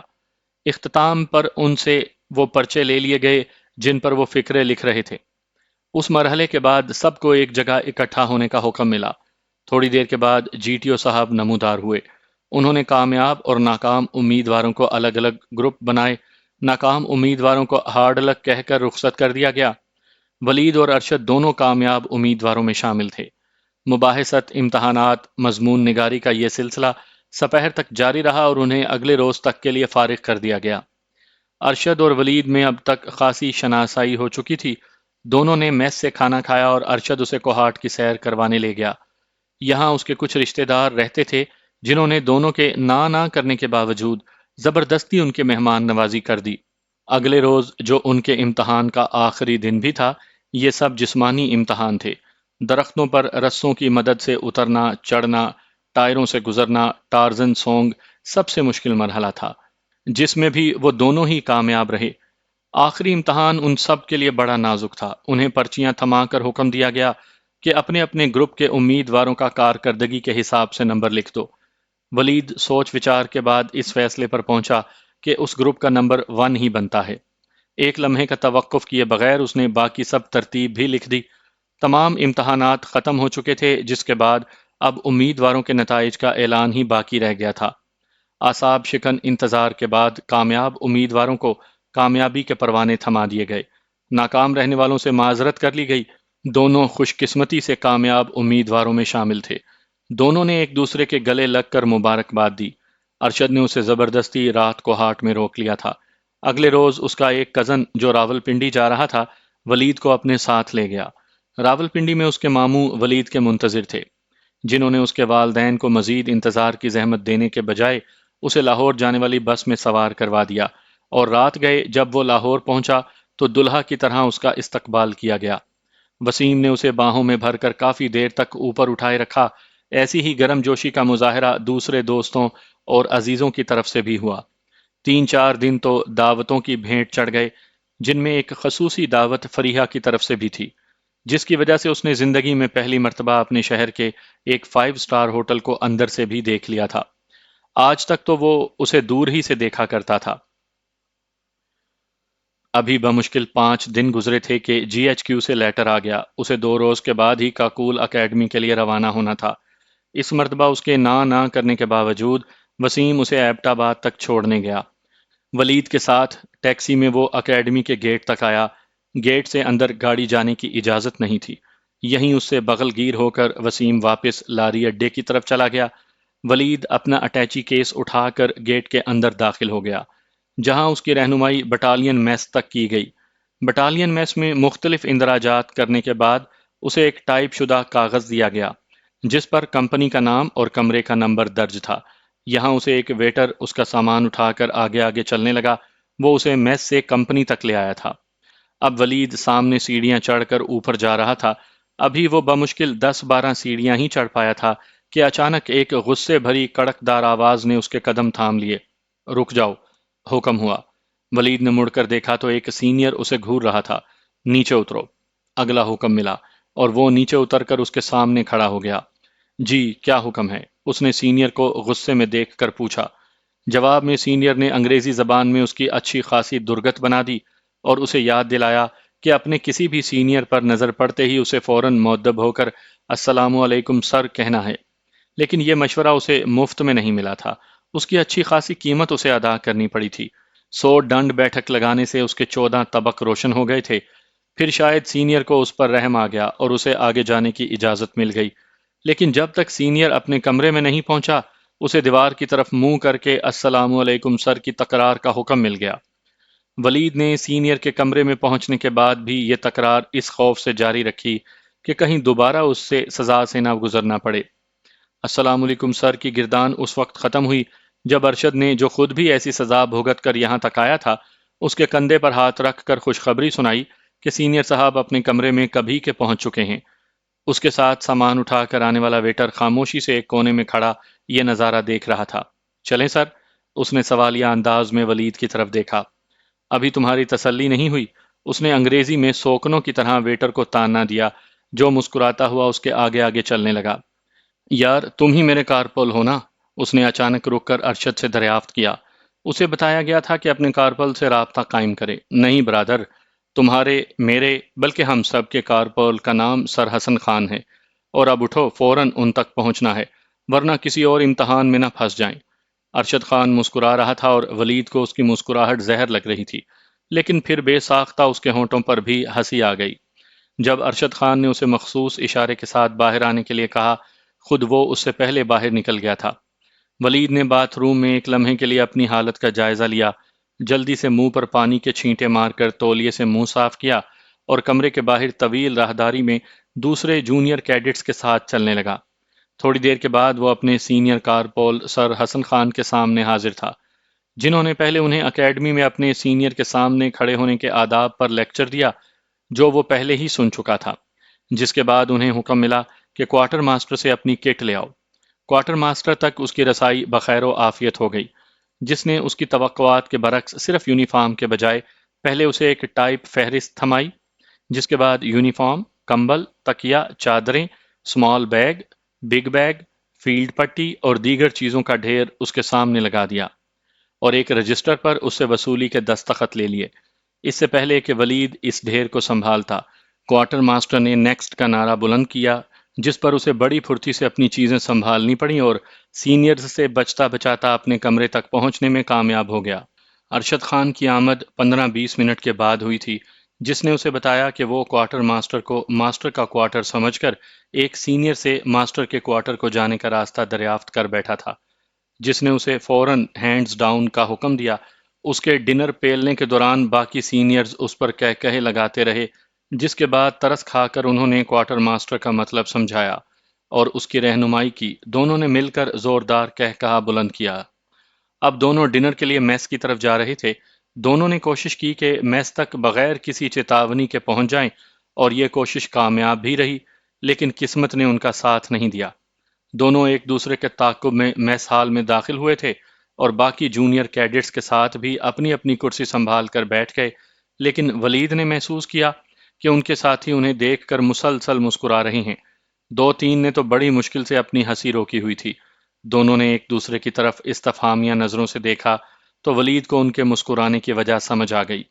اختتام پر ان سے وہ پرچے لے لیے گئے جن پر وہ فکرے لکھ رہے تھے۔ اس مرحلے کے بعد سب کو ایک جگہ اکٹھا ہونے کا حکم ملا۔ تھوڑی دیر کے بعد جی ٹی او صاحب نمودار ہوئے۔ انہوں نے کامیاب اور ناکام امیدواروں کو الگ الگ گروپ بنائے۔ ناکام امیدواروں کو ہارڈ لک کہہ کر رخصت کر دیا گیا۔ ولید اور ارشد دونوں کامیاب امیدواروں میں شامل تھے۔ مباحثت، امتحانات، مضمون نگاری کا یہ سلسلہ سپہر تک جاری رہا اور انہیں اگلے روز تک کے لیے فارغ کر دیا گیا۔ ارشد اور ولید میں اب تک خاصی شناسائی ہو چکی تھی۔ دونوں نے میس سے کھانا کھایا اور ارشد اسے کوہاٹ کی سیر کروانے لے گیا۔ یہاں اس کے کچھ رشتہ دار رہتے تھے جنہوں نے دونوں کے نہ کرنے کے باوجود زبردستی ان کے مہمان نوازی کر دی۔ اگلے روز جو ان کے امتحان کا آخری دن بھی تھا، یہ سب جسمانی امتحان تھے۔ درختوں پر رسوں کی مدد سے اترنا، چڑھنا، ٹائروں سے گزرنا، ٹارزن سونگ سب سے مشکل مرحلہ تھا، جس میں بھی وہ دونوں ہی کامیاب رہے۔ آخری امتحان ان سب کے لیے بڑا نازک تھا۔ انہیں پرچیاں تھما کر حکم دیا گیا کہ اپنے اپنے گروپ کے امیدواروں کا کارکردگی کے حساب سے نمبر لکھ دو۔ ولید سوچ وچار کے بعد اس فیصلے پر پہنچا کہ اس گروپ کا نمبر 1 ہی بنتا ہے۔ ایک لمحے کا توقف کیے بغیر اس نے باقی سب ترتیب بھی لکھ دی۔ تمام امتحانات ختم ہو چکے تھے، جس کے بعد اب امیدواروں کے نتائج کا اعلان ہی باقی رہ گیا تھا۔ اعصاب شکن انتظار کے بعد کامیاب امیدواروں کو کامیابی کے پروانے تھما دیے گئے۔ ناکام رہنے والوں سے معذرت کر لی گئی۔ دونوں خوش قسمتی سے کامیاب امیدواروں میں شامل تھے۔ دونوں نے ایک دوسرے کے گلے لگ کر مبارکباد دی۔ ارشد نے اسے زبردستی رات کو ہاٹ میں روک لیا تھا۔ اگلے روز اس کا ایک کزن جو راول پنڈی جا رہا تھا، ولید کو اپنے ساتھ لے گیا۔ راول پنڈی میں اس کے ماموں ولید کے منتظر تھے، جنہوں نے اس کے والدین کو مزید انتظار کی زحمت دینے کے بجائے اسے لاہور جانے والی بس میں سوار کروا دیا، اور رات گئے جب وہ لاہور پہنچا تو دلہا کی طرح اس کا استقبال کیا گیا۔ وسیم نے اسے باہوں میں بھر کر کافی دیر تک اوپر اٹھائے رکھا۔ ایسی ہی گرم جوشی کا مظاہرہ دوسرے دوستوں اور عزیزوں کی طرف سے بھی ہوا۔ 3 4 دن تو دعوتوں کی بھیٹ چڑھ گئے، جن میں ایک خصوصی دعوت فریحہ کی طرف سے بھی تھی، جس کی وجہ سے اس نے زندگی میں پہلی مرتبہ اپنے شہر کے ایک 5 اسٹار ہوٹل کو اندر سے بھی دیکھ لیا تھا۔ آج تک تو وہ اسے دور ہی سے دیکھا کرتا تھا۔ ابھی بمشکل 5 دن گزرے تھے کہ جی ایچ کیو سے لیٹر آ گیا۔ اسے 2 روز کے بعد ہی کاکول اکیڈمی کے لیے روانہ ہونا تھا۔ اس مرتبہ اس کے نہ کرنے کے باوجود وسیم اسے ایبٹ آباد تک چھوڑنے گیا۔ ولید کے ساتھ ٹیکسی میں وہ اکیڈمی کے گیٹ تک آیا۔ گیٹ سے اندر گاڑی جانے کی اجازت نہیں تھی۔ یہیں اس سے بغل گیر ہو کر وسیم واپس لاری اڈے کی طرف چلا گیا۔ ولید اپنا اٹیچی کیس اٹھا کر گیٹ کے اندر داخل ہو گیا، جہاں اس کی رہنمائی بٹالین میس تک کی گئی۔ بٹالین میس میں مختلف اندراجات کرنے کے بعد اسے ایک ٹائپ شدہ کاغذ دیا گیا، جس پر کمپنی کا نام اور کمرے کا نمبر درج تھا۔ یہاں اسے ایک ویٹر اس کا سامان اٹھا کر آگے آگے چلنے لگا۔ وہ اسے میس سے کمپنی تک لے آیا تھا۔ اب ولید سامنے سیڑھیاں چڑھ کر اوپر جا رہا تھا۔ ابھی وہ بمشکل 10-12 سیڑھیاں ہی چڑھ پایا تھا کہ اچانک ایک غصے بھری کڑک دار آواز نے اس کے قدم تھام لیے۔ رک جاؤ، حکم ہوا۔ ولید نے مڑ کر دیکھا تو ایک سینئر اسے گھور رہا تھا۔ نیچے اترو، اگلا حکم ملا، اور وہ نیچے اتر کر اس کے سامنے کھڑا ہو گیا۔ جی کیا حکم ہے؟ اس نے سینئر کو غصے میں دیکھ کر پوچھا۔ جواب میں سینئر نے انگریزی زبان میں اس کی اچھی خاصی درگت بنا دی اور اسے یاد دلایا کہ اپنے کسی بھی سینئر پر نظر پڑتے ہی اسے فوراً مؤدب ہو کر السلام علیکم سر کہنا ہے۔ لیکن یہ مشورہ اسے مفت میں نہیں ملا تھا، اس کی اچھی خاصی قیمت اسے ادا کرنی پڑی تھی۔ 100 ڈنڈ بیٹھک لگانے سے اس کے 14 طبق روشن ہو گئے تھے۔ پھر شاید سینئر کو اس پر رحم آ گیا اور اسے آگے جانے کی اجازت مل گئی، لیکن جب تک سینئر اپنے کمرے میں نہیں پہنچا اسے دیوار کی طرف منہ کر کے السلام علیکم سر کی تکرار کا حکم مل گیا۔ ولید نے سینئر کے کمرے میں پہنچنے کے بعد بھی یہ تکرار اس خوف سے جاری رکھی کہ کہیں دوبارہ اس سے سزا سے نہ گزرنا پڑے۔ السلام علیکم سر کی گردان اس وقت ختم ہوئی جب ارشد نے، جو خود بھی ایسی سزا بھگت کر یہاں تک آیا تھا، اس کے کندھے پر ہاتھ رکھ کر خوشخبری سنائی کہ سینئر صاحب اپنے کمرے میں کبھی کے پہنچ چکے ہیں۔ اس کے ساتھ سامان اٹھا کر آنے والا ویٹر خاموشی سے ایک کونے میں کھڑا یہ نظارہ دیکھ رہا تھا۔ چلیں سر؟ اس نے سوالیہ انداز میں ولید کی طرف دیکھا۔ ابھی تمہاری تسلی نہیں ہوئی؟ اس نے انگریزی میں سوکنوں کی طرح ویٹر کو تانا دیا، جو مسکراتا ہوا اس کے آگے آگے چلنے لگا۔ یار تم ہی میرے کارپل ہو نا؟ اس نے اچانک رک کر ارشد سے دریافت کیا۔ اسے بتایا گیا تھا کہ اپنے کارپل سے رابطہ قائم کرے۔ نہیں برادر، تمہارے، میرے، بلکہ ہم سب کے کارپل کا نام سر حسن خان ہے، اور اب اٹھو، فوراً ان تک پہنچنا ہے، ورنہ کسی اور امتحان میں نہ پھنس جائیں۔ ارشد خان مسکرا رہا تھا اور ولید کو اس کی مسکراہٹ زہر لگ رہی تھی، لیکن پھر بے ساختہ اس کے ہونٹوں پر بھی ہنسی آ گئی۔ جب ارشد خان نے اسے مخصوص اشارے کے ساتھ باہر آنے کے لیے کہا، خود وہ اس سے پہلے باہر نکل گیا تھا۔ ولید نے باتھ روم میں ایک لمحے کے لیے اپنی حالت کا جائزہ لیا، جلدی سے منہ پر پانی کے چھینٹے مار کر تولیے سے منہ صاف کیا اور کمرے کے باہر طویل راہداری میں دوسرے جونیئر کیڈٹس کے ساتھ چلنے لگا۔ تھوڑی دیر کے بعد وہ اپنے سینئر کارپول سر حسن خان کے سامنے حاضر تھا، جنہوں نے پہلے انہیں اکیڈمی میں اپنے سینئر کے سامنے کھڑے ہونے کے آداب پر لیکچر دیا، جو وہ پہلے ہی سن چکا تھا۔ جس کے بعد انہیں حکم ملا کہ کوارٹر ماسٹر سے اپنی کٹ لے آؤ۔ کوارٹر ماسٹر تک اس کی رسائی بخیر و عافیت ہو گئی، جس نے اس کی توقعات کے برعکس صرف یونیفارم کے بجائے پہلے اسے ایک ٹائپ فہرست تھمائی، جس کے بعد یونیفارم، کمبل، تکیا، چادریں، small bag, big bag, field پٹی اور دیگر چیزوں کا ڈھیر اس کے سامنے لگا دیا، اور ایک رجسٹر پر اس سے وصولی کے دستخط لے لیے۔ اس سے پہلے کہ ولید اس ڈھیر کو سنبھالتا، کوارٹر ماسٹر نے نیکسٹ کا نعرہ بلند کیا، جس پر اسے بڑی پھرتی سے اپنی چیزیں سنبھالنی پڑیں اور سینئرز سے بچتا بچاتا اپنے کمرے تک پہنچنے میں کامیاب ہو گیا۔ ارشد خان کی آمد 15-20 منٹ کے بعد ہوئی تھی، جس نے اسے بتایا کہ وہ کوارٹر ماسٹر کو ماسٹر کا کوارٹر سمجھ کر ایک سینئر سے ماسٹر کے کوارٹر کو جانے کا راستہ دریافت کر بیٹھا تھا، جس نے اسے فوراً ہینڈز ڈاؤن کا حکم دیا۔ اس کے ڈنر پیلنے کے دوران باقی سینئرز اس پر کہے لگاتے رہے، جس کے بعد ترس کھا کر انہوں نے کوارٹر ماسٹر کا مطلب سمجھایا اور اس کی رہنمائی کی۔ دونوں نے مل کر زوردار کہا بلند کیا۔ اب دونوں ڈنر کے لیے میس کی طرف جا رہے تھے۔ دونوں نے کوشش کی کہ میس تک بغیر کسی چیتاونی کے پہنچ جائیں، اور یہ کوشش کامیاب بھی رہی، لیکن قسمت نے ان کا ساتھ نہیں دیا۔ دونوں ایک دوسرے کے تعاقب میں میس ہال میں داخل ہوئے تھے اور باقی جونیئر کیڈٹس کے ساتھ بھی اپنی اپنی کرسی سنبھال کر بیٹھ گئے، لیکن ولید نے محسوس کیا کہ ان کے ساتھی انہیں دیکھ کر مسلسل مسکرا رہے ہیں۔ 2-3 نے تو بڑی مشکل سے اپنی ہنسی روکی ہوئی تھی۔ دونوں نے ایک دوسرے کی طرف استفہامیہ نظروں سے دیکھا تو ولید کو ان کے مسکرانے کی وجہ سمجھ آ گئی۔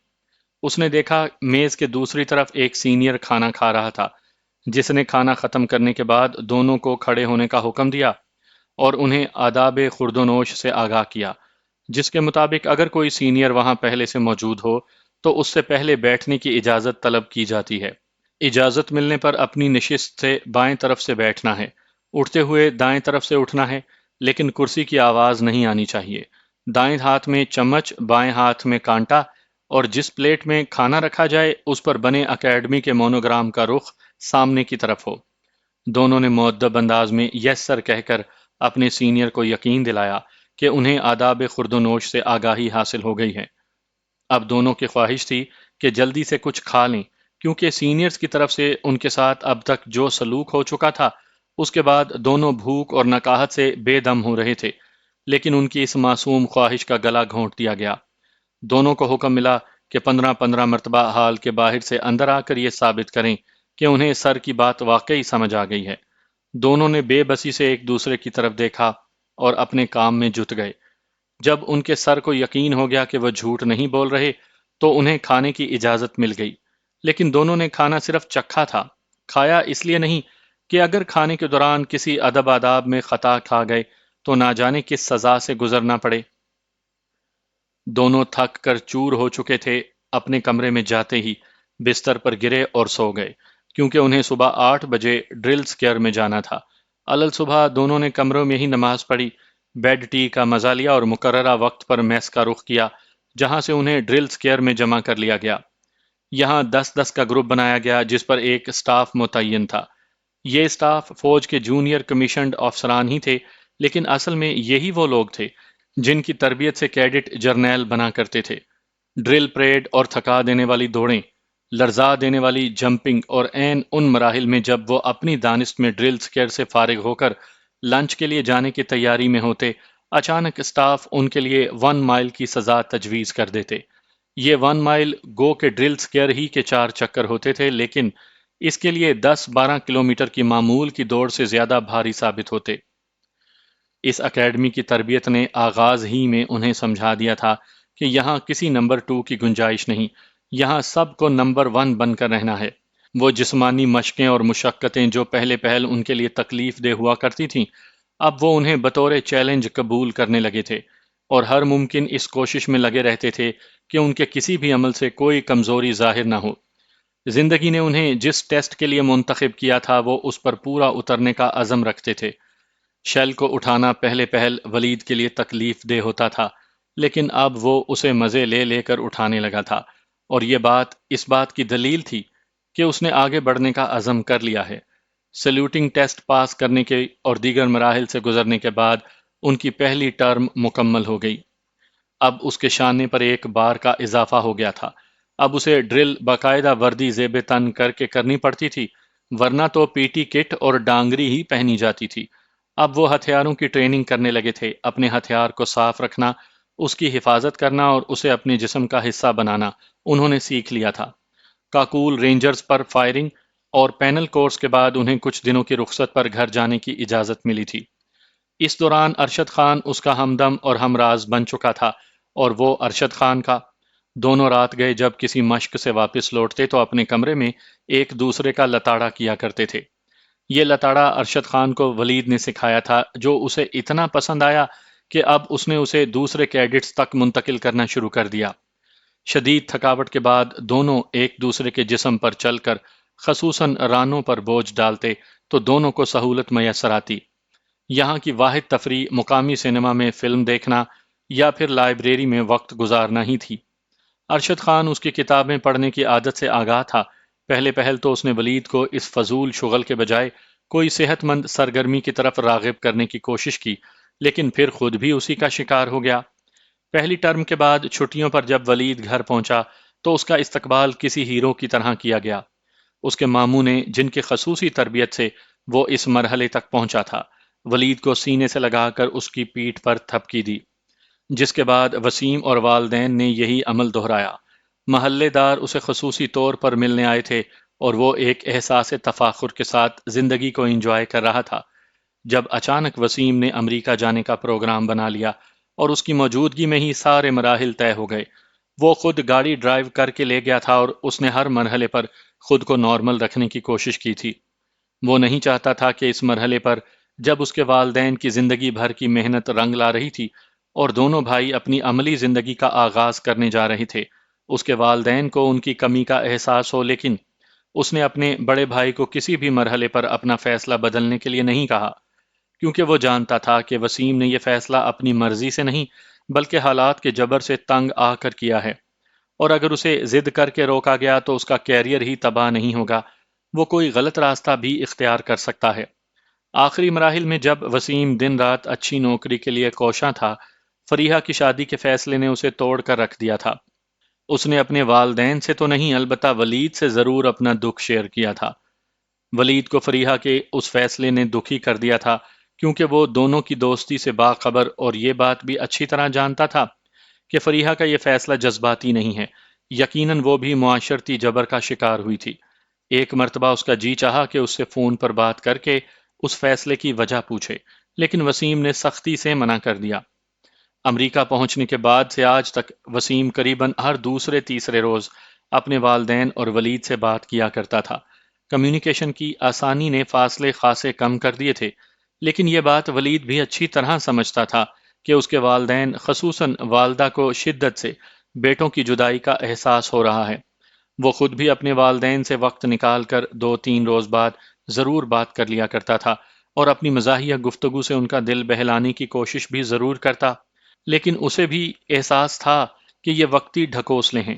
اس نے دیکھا میز کے دوسری طرف ایک سینئر کھانا کھا رہا تھا، جس نے کھانا ختم کرنے کے بعد دونوں کو کھڑے ہونے کا حکم دیا اور انہیں آداب خورد و نوش سے آگاہ کیا، جس کے مطابق اگر کوئی سینئر وہاں پہلے سے موجود ہو تو اس سے پہلے بیٹھنے کی اجازت طلب کی جاتی ہے۔ اجازت ملنے پر اپنی نشست سے بائیں طرف سے بیٹھنا ہے، اٹھتے ہوئے دائیں طرف سے اٹھنا ہے، لیکن کرسی کی آواز نہیں آنی چاہیے۔ دائیں ہاتھ میں چمچ، بائیں ہاتھ میں کانٹا، اور جس پلیٹ میں کھانا رکھا جائے اس پر بنے اکیڈمی کے مونوگرام کا رخ سامنے کی طرف ہو۔ دونوں نے مؤدب انداز میں یس سر کہہ کر اپنے سینئر کو یقین دلایا کہ انہیں آداب خورد و نوش سے آگاہی حاصل ہو گئی ہے۔ اب دونوں کی خواہش تھی کہ جلدی سے کچھ کھا لیں، کیونکہ سینئرز کی طرف سے ان کے ساتھ اب تک جو سلوک ہو چکا تھا، اس کے بعد دونوں بھوک اور نکاہت سے بے دم ہو رہے تھے، لیکن ان کی اس معصوم خواہش کا گلا گھونٹ دیا گیا۔ دونوں کو حکم ملا کہ 15 مرتبہ ہال کے باہر سے اندر آ کر یہ ثابت کریں کہ انہیں سر کی بات واقعی سمجھ آ گئی ہے۔ دونوں نے بے بسی سے ایک دوسرے کی طرف دیکھا اور اپنے کام میں جٹ گئے۔ جب ان کے سر کو یقین ہو گیا کہ وہ جھوٹ نہیں بول رہے تو انہیں کھانے کی اجازت مل گئی، لیکن دونوں نے کھانا صرف چکھا تھا، کھایا اس لیے نہیں کہ اگر کھانے کے دوران کسی ادب آداب میں خطا کھا گئے تو نہ جانے کس سزا سے گزرنا پڑے۔ دونوں تھک کر چور ہو چکے تھے، اپنے کمرے میں جاتے ہی بستر پر گرے اور سو گئے، کیونکہ انہیں صبح 8 بجے ڈرل سکیئر میں جانا تھا۔ علل صبح دونوں نے کمروں میں ہی نماز پڑھی، بیڈ ٹی کا مزہ لیا اور مقررہ وقت پر میس کا رخ کیا، جہاں سے انہیں ڈرل سکیئر میں جمع کر لیا گیا۔ یہاں 10-10 کا گروپ بنایا گیا جس پر ایک اسٹاف متعین تھا۔ یہ اسٹاف فوج کے جونیئر کمیشنڈ افسران ہی تھے، لیکن اصل میں یہی وہ لوگ تھے جن کی تربیت سے کیڈٹ جرنیل بنا کرتے تھے۔ ڈرل پریڈ اور تھکا دینے والی دوڑیں، لرزا دینے والی جمپنگ، اور عین ان مراحل میں جب وہ اپنی دانست میں ڈرل سکیئر سے فارغ ہو کر لنچ کے لیے جانے کی تیاری میں ہوتے، اچانک اسٹاف ان کے لیے 1 مائل کی سزا تجویز کر دیتے۔ یہ 1 مائل گو کے ڈرل سکیئر ہی کے 4 چکر ہوتے تھے، لیکن اس کے لیے 10-12 کلومیٹر کی معمول کی دوڑ سے زیادہ بھاری ثابت ہوتے۔ اس اکیڈمی کی تربیت نے آغاز ہی میں انہیں سمجھا دیا تھا کہ یہاں کسی نمبر 2 کی گنجائش نہیں، یہاں سب کو نمبر 1 بن کر رہنا ہے۔ وہ جسمانی مشقیں اور مشقتیں جو پہلے پہل ان کے لیے تکلیف دہ ہوا کرتی تھیں، اب وہ انہیں بطور چیلنج قبول کرنے لگے تھے، اور ہر ممکن اس کوشش میں لگے رہتے تھے کہ ان کے کسی بھی عمل سے کوئی کمزوری ظاہر نہ ہو۔ زندگی نے انہیں جس ٹیسٹ کے لیے منتخب کیا تھا وہ اس پر پورا اترنے کا عزم رکھتے تھے۔ شیل کو اٹھانا پہلے پہل ولید کے لیے تکلیف دہ ہوتا تھا، لیکن اب وہ اسے مزے لے لے کر اٹھانے لگا تھا، اور یہ بات اس بات کی دلیل تھی کہ اس نے آگے بڑھنے کا عزم کر لیا ہے۔ سلیوٹنگ ٹیسٹ پاس کرنے کے اور دیگر مراحل سے گزرنے کے بعد ان کی پہلی ٹرم مکمل ہو گئی۔ اب اس کے شانے پر ایک بار کا اضافہ ہو گیا تھا۔ اب اسے ڈرل باقاعدہ وردی زیب تن کر کے کرنی پڑتی تھی، ورنہ تو پی ٹی کٹ اور ڈانگری ہی پہنی جاتی تھی۔ اب وہ ہتھیاروں کی ٹریننگ کرنے لگے تھے، اپنے ہتھیار کو صاف رکھنا، اس کی حفاظت کرنا اور اسے اپنے جسم کا حصہ بنانا انہوں نے سیکھ لیا تھا۔ کاکول رینجرز پر فائرنگ اور پینل کورس کے بعد انہیں کچھ دنوں کی رخصت پر گھر جانے کی اجازت ملی تھی۔ اس دوران ارشد خان اس کا ہمدم اور ہمراز بن چکا تھا، اور وہ ارشد خان کا۔ دونوں رات گئے جب کسی مشق سے واپس لوٹتے تو اپنے کمرے میں ایک دوسرے کا لتاڑا کیا کرتے تھے۔ یہ لتاڑا ارشد خان کو ولید نے سکھایا تھا، جو اسے اتنا پسند آیا کہ اب اس نے اسے دوسرے کیڈٹس تک منتقل کرنا شروع کر دیا۔ شدید تھکاوٹ کے بعد دونوں ایک دوسرے کے جسم پر چل کر، خصوصاً رانوں پر بوجھ ڈالتے تو دونوں کو سہولت میسر آتی۔ یہاں کی واحد تفریح مقامی سینما میں فلم دیکھنا یا پھر لائبریری میں وقت گزارنا ہی تھی۔ ارشد خان اس کی کتابیں پڑھنے کی عادت سے آگاہ تھا۔ پہلے پہل تو اس نے ولید کو اس فضول شغل کے بجائے کوئی صحت مند سرگرمی کی طرف راغب کرنے کی کوشش کی، لیکن پھر خود بھی اسی کا شکار ہو گیا۔ پہلی ٹرم کے بعد چھٹیوں پر جب ولید گھر پہنچا تو اس کا استقبال کسی ہیرو کی طرح کیا گیا۔ اس کے ماموں نے، جن کی خصوصی تربیت سے وہ اس مرحلے تک پہنچا تھا، ولید کو سینے سے لگا کر اس کی پیٹھ پر تھپکی دی، جس کے بعد وسیم اور والدین نے یہی عمل دہرایا۔ محلے دار اسے خصوصی طور پر ملنے آئے تھے اور وہ ایک احساس تفاخر کے ساتھ زندگی کو انجوائے کر رہا تھا، جب اچانک وسیم نے امریکہ جانے کا پروگرام بنا لیا اور اس کی موجودگی میں ہی سارے مراحل طے ہو گئے۔ وہ خود گاڑی ڈرائیو کر کے لے گیا تھا اور اس نے ہر مرحلے پر خود کو نارمل رکھنے کی کوشش کی تھی۔ وہ نہیں چاہتا تھا کہ اس مرحلے پر، جب اس کے والدین کی زندگی بھر کی محنت رنگ لا رہی تھی اور دونوں بھائی اپنی عملی زندگی کا آغاز کرنے جا رہے تھے، اس کے والدین کو ان کی کمی کا احساس ہو، لیکن اس نے اپنے بڑے بھائی کو کسی بھی مرحلے پر اپنا فیصلہ بدلنے کے لیے نہیں کہا، کیونکہ وہ جانتا تھا کہ وسیم نے یہ فیصلہ اپنی مرضی سے نہیں بلکہ حالات کے جبر سے تنگ آ کر کیا ہے، اور اگر اسے ضد کر کے روکا گیا تو اس کا کیریئر ہی تباہ نہیں ہوگا، وہ کوئی غلط راستہ بھی اختیار کر سکتا ہے۔ آخری مراحل میں جب وسیم دن رات اچھی نوکری کے لیے کوشاں تھا، فریحہ کی شادی کے فیصلے نے اسے توڑ کر رکھ دیا تھا۔ اس نے اپنے والدین سے تو نہیں، البتہ ولید سے ضرور اپنا دکھ شیئر کیا تھا۔ ولید کو فریحہ کے اس فیصلے نے دکھی کر دیا تھا، کیونکہ وہ دونوں کی دوستی سے باخبر اور یہ بات بھی اچھی طرح جانتا تھا کہ فریحہ کا یہ فیصلہ جذباتی نہیں ہے۔ یقیناً وہ بھی معاشرتی جبر کا شکار ہوئی تھی۔ ایک مرتبہ اس کا جی چاہا کہ اس سے فون پر بات کر کے اس فیصلے کی وجہ پوچھے، لیکن وسیم نے سختی سے منع کر دیا۔ امریکہ پہنچنے کے بعد سے آج تک وسیم قریباً ہر دوسرے تیسرے روز اپنے والدین اور ولید سے بات کیا کرتا تھا۔ کمیونیکیشن کی آسانی نے فاصلے خاصے کم کر دیے تھے، لیکن یہ بات ولید بھی اچھی طرح سمجھتا تھا کہ اس کے والدین، خصوصاً والدہ کو شدت سے بیٹوں کی جدائی کا احساس ہو رہا ہے۔ وہ خود بھی اپنے والدین سے وقت نکال کر 2-3 روز بعد ضرور بات کر لیا کرتا تھا اور اپنی مزاحیہ گفتگو سے ان کا دل بہلانے کی کوشش بھی ضرور کرتا، لیکن اسے بھی احساس تھا کہ یہ وقتی ڈھکوسلے ہیں۔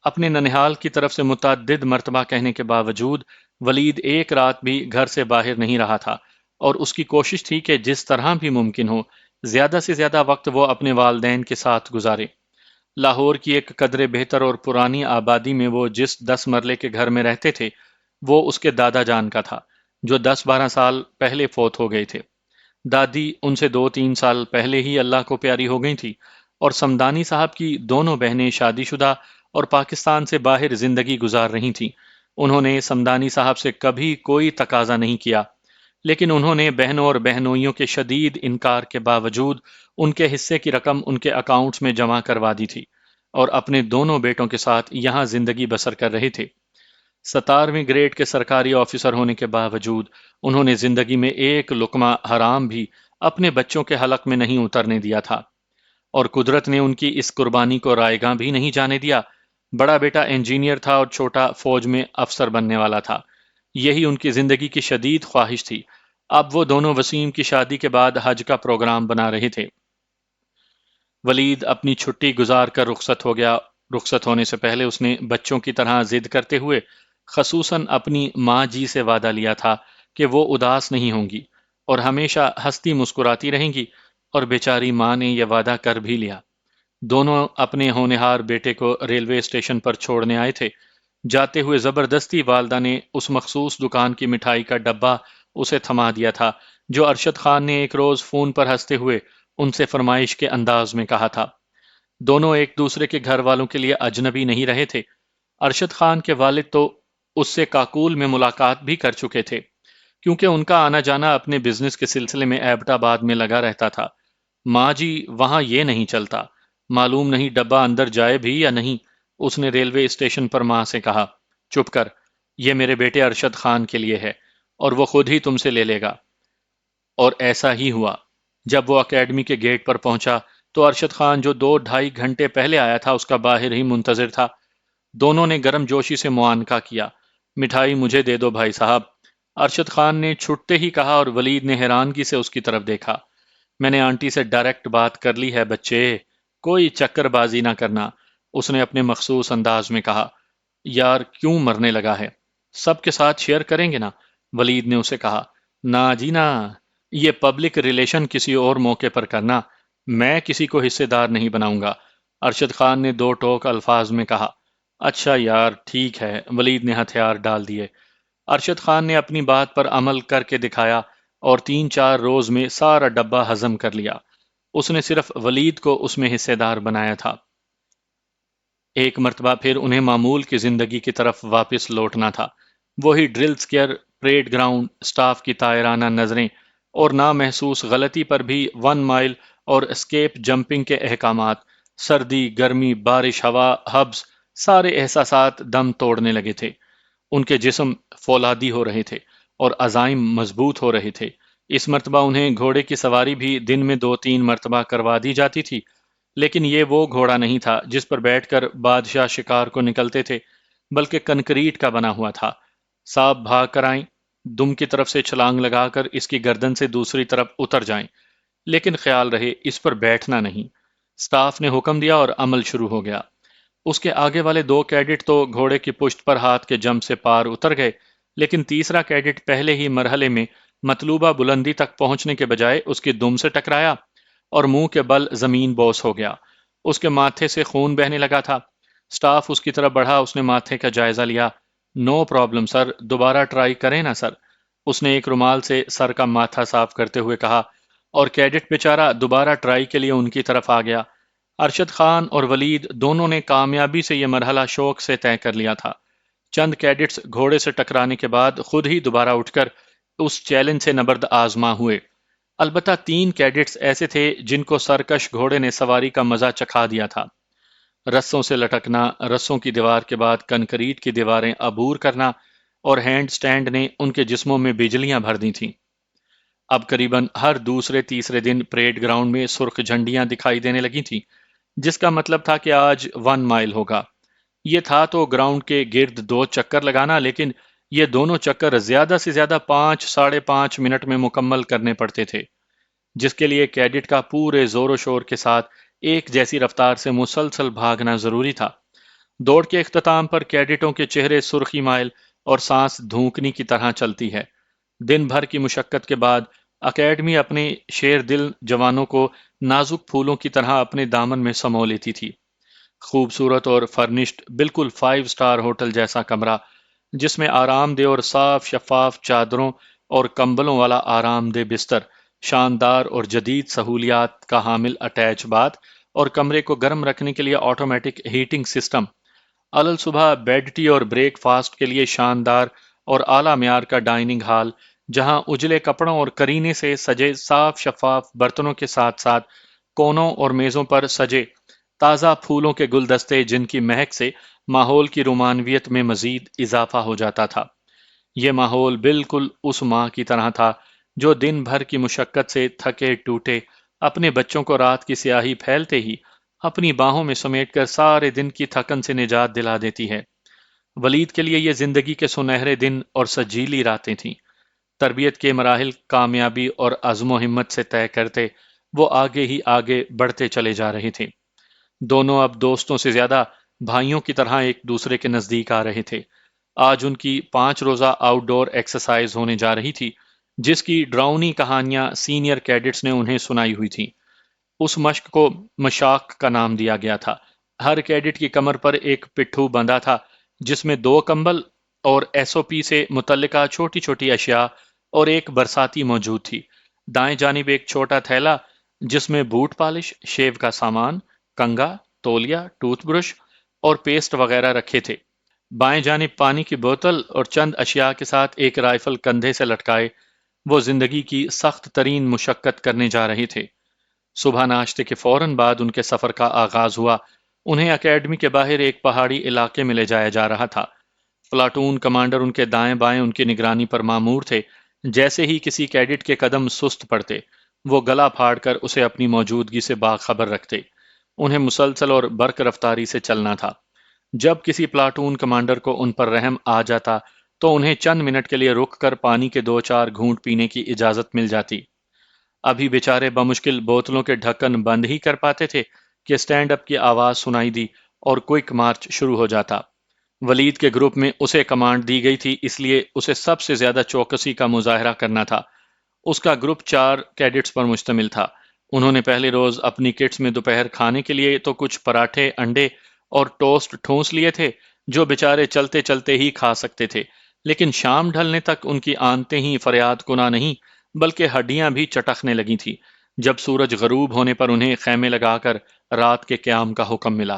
اپنے ننہال کی طرف سے متعدد مرتبہ کہنے کے باوجود ولید ایک رات بھی گھر سے باہر نہیں رہا تھا، اور اس کی کوشش تھی کہ جس طرح بھی ممکن ہو زیادہ سے زیادہ وقت وہ اپنے والدین کے ساتھ گزارے۔ لاہور کی ایک قدرے بہتر اور پرانی آبادی میں وہ جس 10 مرلے کے گھر میں رہتے تھے، وہ اس کے دادا جان کا تھا، جو 10-12 سال پہلے فوت ہو گئے تھے۔ دادی ان سے 2-3 سال پہلے ہی اللہ کو پیاری ہو گئی تھی، اور سمدانی صاحب کی دونوں بہنیں شادی شدہ اور پاکستان سے باہر زندگی گزار رہی تھیں۔ انہوں نے سمدانی صاحب سے کبھی کوئی تقاضا نہیں کیا، لیکن انہوں نے بہنوں اور بہنوئیوں کے شدید انکار کے باوجود ان کے حصے کی رقم ان کے اکاؤنٹس میں جمع کروا دی تھی، اور اپنے دونوں بیٹوں کے ساتھ یہاں زندگی بسر کر رہے تھے۔ 17ویں گریڈ کے سرکاری آفیسر ہونے کے باوجود انہوں نے زندگی میں ایک لقمہ حرام بھی اپنے بچوں کے حلق میں نہیں اترنے دیا تھا، اور قدرت نے ان کی اس قربانی کو رائیگاں بھی نہیں جانے دیا۔ بڑا بیٹا انجینئر تھا اور چھوٹا فوج میں افسر بننے والا تھا۔ یہی ان کی زندگی کی شدید خواہش تھی۔ اب وہ دونوں وسیم کی شادی کے بعد حج کا پروگرام بنا رہے تھے۔ ولید اپنی چھٹی گزار کر رخصت ہو گیا۔ رخصت ہونے سے پہلے اس نے بچوں کی طرح ضد کرتے ہوئے خصوصاً اپنی ماں جی سے وعدہ لیا تھا کہ وہ اداس نہیں ہوں گی اور ہمیشہ ہنستی مسکراتی رہیں گی، اور بیچاری ماں نے یہ وعدہ کر بھی لیا۔ دونوں اپنے ہونہار بیٹے کو ریلوے اسٹیشن پر چھوڑنے آئے تھے۔ جاتے ہوئے زبردستی والدہ نے اس مخصوص دکان کی مٹھائی کا ڈبہ اسے تھما دیا تھا، جو ارشد خان نے ایک روز فون پر ہنستے ہوئے ان سے فرمائش کے انداز میں کہا تھا۔ دونوں ایک دوسرے کے گھر والوں کے لیے اجنبی نہیں رہے تھے۔ ارشد خان کے والد تو اس سے کاکول میں ملاقات بھی کر چکے تھے، کیونکہ ان کا آنا جانا اپنے بزنس کے سلسلے میں ایبٹ آباد میں لگا رہتا تھا۔ ماں جی وہاں یہ نہیں چلتا، معلوم نہیں ڈبہ اندر جائے بھی یا نہیں۔ اس نے ریلوے اسٹیشن پر ماں سے کہا، چپ کر، یہ میرے بیٹے ارشد خان کے لیے ہے، اور وہ خود ہی تم سے لے لے گا۔ اور ایسا ہی ہوا۔ جب وہ اکیڈمی کے گیٹ پر پہنچا تو ارشد خان جو 2-2.5 گھنٹے پہلے آیا تھا اس کا باہر ہی منتظر تھا۔ دونوں نے گرم جوشی سے معانقہ کیا۔ مٹھائی مجھے دے دو بھائی صاحب، ارشد خان نے چھٹتے ہی کہا، اور ولید نے حیرانگی سے اس کی طرف دیکھا۔ میں نے آنٹی سے ڈائریکٹ بات کر لی ہے بچے، کوئی چکر بازی نہ کرنا، اس نے اپنے مخصوص انداز میں کہا۔ یار کیوں مرنے لگا ہے؟ سب کے ساتھ شیئر کریں گے نا؟ ولید نے اسے کہا۔ نہ جی نہ، یہ پبلک ریلیشن کسی اور موقع پر کرنا، میں کسی کو حصے دار نہیں بناؤں گا، ارشد خان نے 2 ٹوک الفاظ میں کہا۔ اچھا یار ٹھیک ہے، ولید نے ہتھیار ڈال دیے۔ ارشد خان نے اپنی بات پر عمل کر کے دکھایا اور 3-4 روز میں سارا ڈبہ ہضم کر لیا۔ اس نے صرف ولید کو اس میں حصے دار بنایا تھا۔ ایک مرتبہ پھر انہیں معمول کی زندگی کی طرف واپس لوٹنا تھا۔ وہی drill scare, parade ground, staff کی تائرانہ نظریں، اور نامحسوس غلطی پر بھی 1 مائل اور اسکیپ جمپنگ کے احکامات۔ سردی، گرمی، بارش، ہوا، حبس، سارے احساسات دم توڑنے لگے تھے۔ ان کے جسم فولادی ہو رہے تھے اور عزائم مضبوط ہو رہے تھے۔ اس مرتبہ انہیں گھوڑے کی سواری بھی دن میں 2-3 مرتبہ کروا دی جاتی تھی، لیکن یہ وہ گھوڑا نہیں تھا جس پر بیٹھ کر بادشاہ شکار کو نکلتے تھے، بلکہ کنکریٹ کا بنا ہوا تھا۔ صاحب بھاگ کر آئیں، دم کی طرف سے چھلانگ لگا کر اس کی گردن سے دوسری طرف اتر جائیں، لیکن خیال رہے اس پر بیٹھنا نہیں۔ سٹاف نے حکم دیا اور عمل شروع ہو گیا۔ اس کے آگے والے 2 کیڈٹ تو گھوڑے کی پشت پر ہاتھ کے جم سے پار اتر گئے، لیکن تیسرا کیڈٹ پہلے ہی مرحلے میں مطلوبہ بلندی تک پہنچنے کے بجائے اس کی دم سے ٹکرایا اور منہ کے بل زمین بوس ہو گیا۔ اس کے ماتھے سے خون بہنے لگا تھا۔ سٹاف اس کی طرف بڑھا، اس نے ماتھے کا جائزہ لیا۔ نو پرابلم سر، دوبارہ ٹرائی کریں نا سر، اس نے ایک رومال سے سر کا ماتھا صاف کرتے ہوئے کہا، اور کیڈٹ بیچارہ دوبارہ ٹرائی کے لیے ان کی طرف آ گیا۔ ارشد خان اور ولید دونوں نے کامیابی سے یہ مرحلہ شوق سے طے کر لیا تھا۔ چند کیڈٹس گھوڑے سے ٹکرانے کے بعد خود ہی دوبارہ اٹھ کر اس چیلنج سے نبرد آزما ہوئے۔ البتہ 3 کیڈٹس ایسے تھے جن کو سرکش گھوڑے نے سواری کا مزہ چکھا دیا تھا۔ رسوں سے لٹکنا، رسوں کی دیوار کے بعد کنکریٹ کی دیواریں عبور کرنا اور ہینڈ سٹینڈ نے ان کے جسموں میں بجلیاں بھر دی تھیں۔ اب قریباً ہر دوسرے تیسرے دن پریڈ گراؤنڈ میں سرخ جھنڈیاں دکھائی دینے لگی تھیں، جس کا مطلب تھا کہ آج 1 مائل ہوگا۔ یہ تھا تو گراؤنڈ کے گرد 2 چکر لگانا، لیکن یہ دونوں چکر زیادہ سے زیادہ 5 – 5.5 منٹ میں مکمل کرنے پڑتے تھے، جس کے لیے کیڈٹ کا پورے زور و شور کے ساتھ ایک جیسی رفتار سے مسلسل بھاگنا ضروری تھا۔ دوڑ کے اختتام پر کیڈٹوں کے چہرے سرخی مائل اور سانس دھونکنی کی طرح چلتی ہے۔ دن بھر کی مشقت کے بعد اکیڈمی اپنے شیر دل جوانوں کو نازک پھولوں کی طرح اپنے دامن میں سمو لیتی تھی۔ خوبصورت اور فرنشڈ بالکل 5 سٹار ہوٹل جیسا کمرہ، جس میں آرام دہ اور صاف شفاف چادروں اور کمبلوں والا آرام دہ بستر، شاندار اور جدید سہولیات کا حامل اٹیچ باتھ اور کمرے کو گرم رکھنے کے لیے آٹومیٹک ہیٹنگ سسٹم، علل صبح بیڈ ٹی اور بریک فاسٹ کے لیے شاندار اور اعلیٰ معیار کا ڈائننگ ہال، جہاں اجلے کپڑوں اور کرینے سے سجے صاف شفاف برتنوں کے ساتھ ساتھ کونوں اور میزوں پر سجے تازہ پھولوں کے گلدستے، جن کی مہک سے ماحول کی رومانویت میں مزید اضافہ ہو جاتا تھا۔ یہ ماحول بالکل اس ماں کی طرح تھا جو دن بھر کی مشقت سے تھکے ٹوٹے اپنے بچوں کو رات کی سیاہی پھیلتے ہی اپنی باہوں میں سمیٹ کر سارے دن کی تھکن سے نجات دلا دیتی ہے۔ ولید کے لیے یہ زندگی کے سنہرے دن اور سجیلی راتیں تھیں۔ تربیت کے مراحل کامیابی اور عزم و ہمت سے طے کرتے وہ آگے ہی آگے بڑھتے چلے جا رہے تھے۔ دونوں اب دوستوں سے زیادہ بھائیوں کی طرح ایک دوسرے کے نزدیک آ رہے تھے۔ آج ان کی 5 روزہ آؤٹ ڈور ایکسرسائز ہونے جا رہی تھی، جس کی ڈراؤنی کہانیاں سینئر کیڈٹس نے انہیں سنائی ہوئی تھیں۔ اس مشق کو مشاق کا نام دیا گیا تھا۔ ہر کیڈٹ کی کمر پر ایک پٹھو بندھا تھا، جس میں 2 کمبل اور ایس او پی سے متعلقہ چھوٹی چھوٹی اشیاء اور ایک برساتی موجود تھی۔ دائیں جانب ایک چھوٹا تھیلا جس میں بوٹ پالش، شیو کا سامان، کنگا، تولیا، ٹوتھ برش اور پیسٹ وغیرہ رکھے تھے۔ بائیں جانب پانی کی بوتل اور چند اشیاء کے ساتھ ایک رائفل کندھے سے لٹکائے وہ زندگی کی سخت ترین مشقت کرنے جا رہے تھے۔ صبح ناشتے کے فوراً بعد ان کے سفر کا آغاز ہوا۔ انہیں اکیڈمی کے باہر ایک پہاڑی علاقے میں لے جایا جا رہا تھا۔ پلاٹون کمانڈر ان کے دائیں بائیں ان کی نگرانی پر مامور تھے۔ جیسے ہی کسی کیڈٹ کے قدم سست پڑتے، وہ گلا پھاڑ کر اسے اپنی موجودگی سے باخبر رکھتے۔ انہیں مسلسل اور برق رفتاری سے چلنا تھا۔ جب کسی پلاٹون کمانڈر کو ان پر رحم آ جاتا تو انہیں چند منٹ کے لیے رک کر پانی کے 2 – 4 گھونٹ پینے کی اجازت مل جاتی۔ ابھی بیچارے بمشکل بوتلوں کے ڈھکن بند ہی کر پاتے تھے کہ سٹینڈ اپ کی آواز سنائی دی اور کوئک مارچ شروع ہو جاتا۔ ولید کے گروپ میں اسے کمانڈ دی گئی تھی، اس لیے اسے سب سے زیادہ چوکسی کا مظاہرہ کرنا تھا۔ اس کا گروپ 4 کیڈٹس پر مشتمل تھا۔ انہوں نے پہلے روز اپنی کٹس میں دوپہر کھانے کے لیے تو کچھ پراٹھے، انڈے اور ٹوسٹ ٹھونس لیے تھے جو بیچارے چلتے چلتے ہی کھا سکتے تھے، لیکن شام ڈھلنے تک ان کی آنتیں ہی فریاد کنا نہیں بلکہ ہڈیاں بھی چٹکنے لگی تھی، جب سورج غروب ہونے پر انہیں خیمے لگا کر رات کے قیام کا حکم ملا۔